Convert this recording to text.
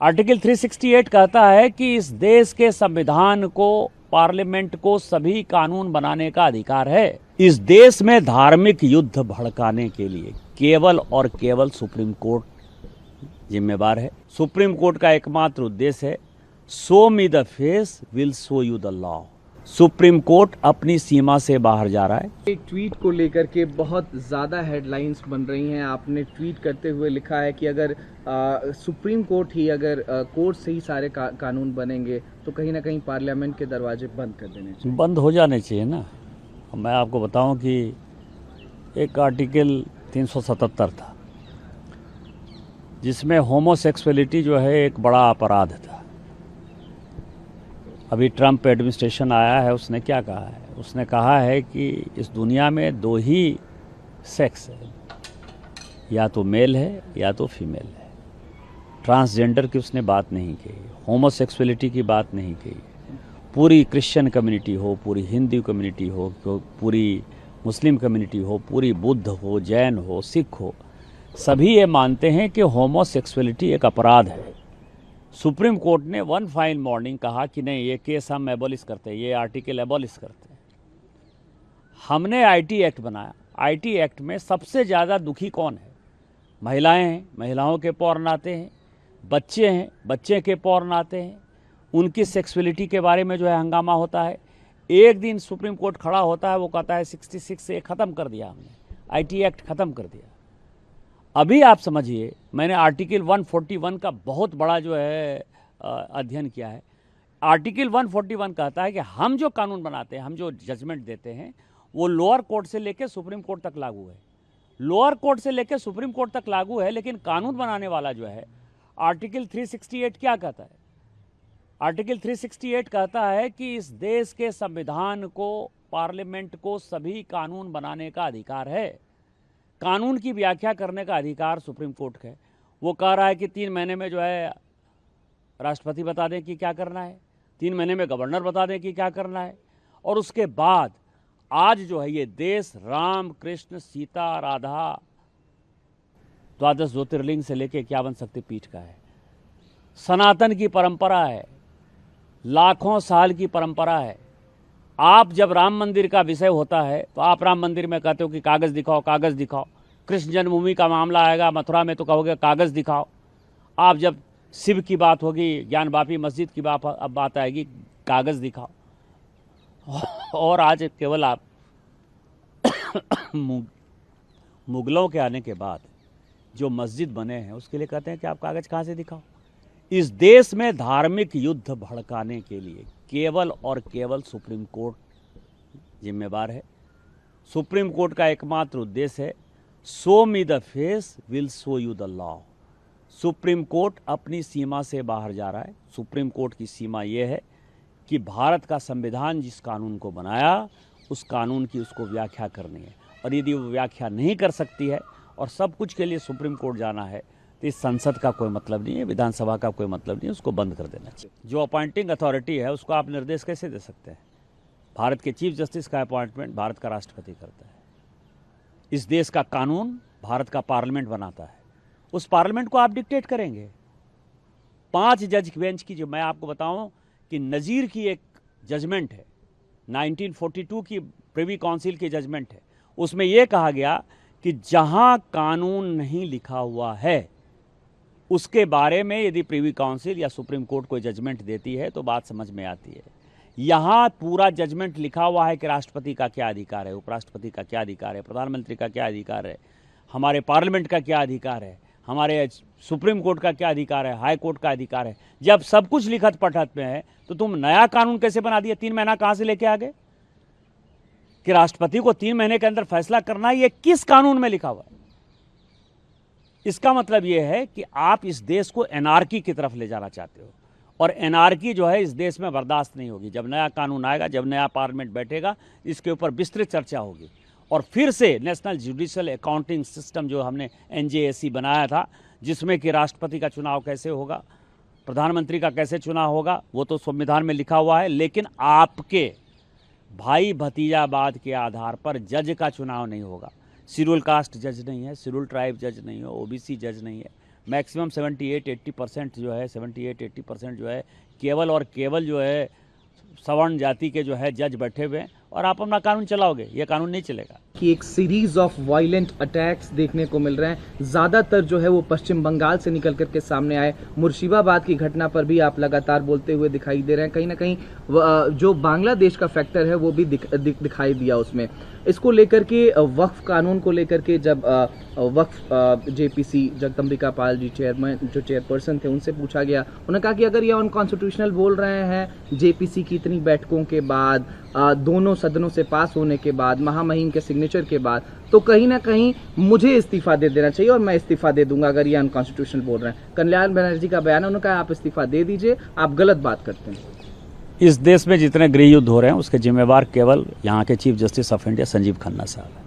Article 368 कहता है कि इस देश के संविधान को, पार्लियामेंट को सभी कानून बनाने का अधिकार है। इस देश में धार्मिक युद्ध भड़काने के लिए केवल और केवल सुप्रीम कोर्ट जिम्मेवार है। सुप्रीम कोर्ट का एकमात्र उद्देश्य है, show me the face will show you the law. Supreme court अपनी सीमा से बाहर जा रहा है। एक ट्वीट को लेकर के बहुत ज़्यादा हेडलाइंस बन रही हैं। आपने ट्वीट करते हुए लिखा है कि अगर सुप्रीम कोर्ट ही अगर कोर्ट से ही सारे कानून बनेंगे तो कहीं ना कहीं पार्लियामेंट के दरवाजे बंद कर देने चाहिए। बंद हो जाने चाहिए ना। मैं आपको बताऊं कि एक आर्टिकल 377 था जिसमें होमोसेक्सुअलिटी जो है एक बड़ा अपराध था। अभी ट्रंप एडमिनिस्ट्रेशन आया है, उसने क्या कहा है? उसने कहा है कि इस दुनिया में दो ही सेक्स है, या तो मेल है या तो फीमेल है। ट्रांसजेंडर की उसने बात नहीं कही, होमोसेक्सुअलिटी की बात नहीं कही। पूरी क्रिश्चियन कम्युनिटी हो, पूरी हिंदू कम्युनिटी हो, पूरी मुस्लिम कम्युनिटी हो, पूरी बुद्ध हो, जैन हो, सिख हो, सभी ये मानते हैं कि होमोसेक्सुअलिटी एक अपराध है। सुप्रीम कोर्ट ने वन फाइन मॉर्निंग कहा कि नहीं, ये केस हम एबॉलिश करते हैं, ये आर्टिकल एबॉलिश करते हैं। हमने आईटी एक्ट बनाया। आईटी एक्ट में सबसे ज़्यादा दुखी कौन है? महिलाएं हैं, महिलाओं के पौर्न आते हैं, बच्चे हैं, बच्चे के पौर्न आते हैं, उनकी सेक्सुअलिटी के बारे में जो है हंगामा होता है। एक दिन सुप्रीम कोर्ट खड़ा होता है, वो कहता है 66 से ख़त्म कर दिया हमने, आईटी एक्ट ख़त्म कर दिया। अभी आप समझिए, मैंने आर्टिकल 141 का बहुत बड़ा जो है अध्ययन किया है। आर्टिकल 141 कहता है कि हम जो कानून बनाते हैं, हम जो जजमेंट देते हैं, वो लोअर कोर्ट से लेकर सुप्रीम कोर्ट तक लागू है। लोअर कोर्ट से लेकर सुप्रीम कोर्ट तक लागू है, लेकिन कानून बनाने वाला जो है आर्टिकल 368 क्या कहता है? आर्टिकल 368 कहता है कि इस देश के संविधान को, पार्लियामेंट को सभी कानून बनाने का अधिकार है। कानून की व्याख्या करने का अधिकार सुप्रीम कोर्ट का है। वो कह रहा है कि 3 महीने में जो है राष्ट्रपति बता दें कि क्या करना है, 3 महीने में गवर्नर बता दें कि क्या करना है। और उसके बाद आज जो है ये देश राम, कृष्ण, सीता, राधा, द्वादश ज्योतिर्लिंग से लेकर 51 शक्तिपीठ का है। सनातन की परंपरा है, लाखों साल की परंपरा है। आप जब राम मंदिर का विषय होता है तो आप राम मंदिर में कहते हो कि कागज़ दिखाओ, कागज़ दिखाओ। कृष्ण जन्मभूमि का मामला आएगा मथुरा में तो कहोगे कागज़ दिखाओ। आप जब शिव की बात होगी, ज्ञानवापी मस्जिद की बात आएगी, कागज़ दिखाओ। और आज केवल आप मुगलों के आने के बाद जो मस्जिद बने हैं उसके लिए कहते हैं कि आप कागज़ कहाँ से दिखाओ। इस देश में धार्मिक युद्ध भड़काने के लिए केवल और केवल सुप्रीम कोर्ट जिम्मेवार है। सुप्रीम कोर्ट का एकमात्र उद्देश्य है, show me the face will show you the law. Supreme court अपनी सीमा से बाहर जा रहा है। सुप्रीम कोर्ट की सीमा ये है कि भारत का संविधान जिस कानून को बनाया उस कानून की उसको व्याख्या करनी है, और यदि वो व्याख्या नहीं कर सकती है और सब कुछ के लिए सुप्रीम कोर्ट जाना है तो इस संसद का कोई मतलब नहीं है, विधानसभा का कोई मतलब नहीं है, उसको बंद कर देना चाहिए। जो अपॉइंटिंग अथॉरिटी है उसको आप निर्देश कैसे दे सकते हैं? भारत के चीफ जस्टिस का अपॉइंटमेंट भारत का राष्ट्रपति करता है। इस देश का कानून भारत का पार्लियामेंट बनाता है। उस पार्लियामेंट को आप डिक्टेट करेंगे? 5 जज बेंच की, जो मैं आपको बताऊं कि नज़ीर की एक जजमेंट है, 1942 की प्रिवी काउंसिल की जजमेंट है। उसमें यह कहा गया कि जहां कानून नहीं लिखा हुआ है उसके बारे में यदि प्रिवी काउंसिल या सुप्रीम कोर्ट कोई जजमेंट देती है तो बात समझ में आती है। यहाँ पूरा जजमेंट लिखा हुआ है कि राष्ट्रपति का क्या अधिकार है, उपराष्ट्रपति का क्या अधिकार है, प्रधानमंत्री का क्या अधिकार है, हमारे पार्लियामेंट का क्या अधिकार है, हमारे सुप्रीम कोर्ट का क्या अधिकार है, हाई कोर्ट का अधिकार है। जब सब कुछ लिखत पढ़त में है तो तुम नया कानून कैसे बना दिया? 3 महीना कहाँ से लेके आ गए कि राष्ट्रपति को 3 महीने के अंदर फैसला करना है? ये किस कानून में लिखा हुआ है? इसका मतलब यह है कि आप इस देश को एनार्की की तरफ ले जाना चाहते हो, और एनार्की जो है इस देश में बर्दाश्त नहीं होगी। जब नया कानून आएगा, जब नया पार्लियामेंट बैठेगा, इसके ऊपर विस्तृत चर्चा होगी, और फिर से नेशनल जुडिशियल अकाउंटिंग सिस्टम जो हमने NJAC बनाया था, जिसमें कि राष्ट्रपति का चुनाव कैसे होगा, प्रधानमंत्री का कैसे चुनाव होगा, वो तो संविधान में लिखा हुआ है। लेकिन आपके भाई भतीजावाद के आधार पर जज का चुनाव नहीं होगा। शेड्यूल कास्ट जज नहीं है, शेड्यूल ट्राइब जज नहीं है, OBC जज नहीं है, मैक्सिमम 78-80% जो है 78-80% जो है केवल और केवल जो है सवर्ण जाति के जो है जज बैठे हुए हैं और आप अपना कानून चलाओगे, ये कानून नहीं चलेगा। कि एक सीरीज ऑफ वायलेंट अटैक्स देखने को मिल रहे हैं, ज़्यादातर जो है वो पश्चिम बंगाल से निकल करके सामने आए। मुर्शिदाबाद की घटना पर भी आप लगातार बोलते हुए दिखाई दे रहे हैं। कहीं ना कहीं जो बांग्लादेश का फैक्टर है वो भी दिखाई दिया उसमें। इसको लेकर के वक्फ कानून को लेकर के जब वक्फ जेपीसी जगदम्बिका पाल जी चेयरपर्सन थे, उनसे पूछा गया, उन्होंने कहा कि अगर ये अनकॉन्स्टिट्यूशनल बोल रहे हैं जेपीसी की इतनी बैठकों के बाद, दोनों सदनों से पास होने के बाद, महामहिम के सिग्नेचर के बाद, तो कहीं ना कहीं मुझे इस्तीफा दे देना चाहिए और मैं इस्तीफा दे दूंगा अगर ये अनकॉन्स्टिट्यूशनल बोल रहे हैं। कल्याण बनर्जी का बयान है, उन्होंने कहा आप इस्तीफा दे दीजिए, आप गलत बात करते हैं। इस देश में जितने गृह युद्ध हो रहे हैं उसके जिम्मेवार केवल यहाँ के chief justice of India Sanjeev Khanna साहब हैं।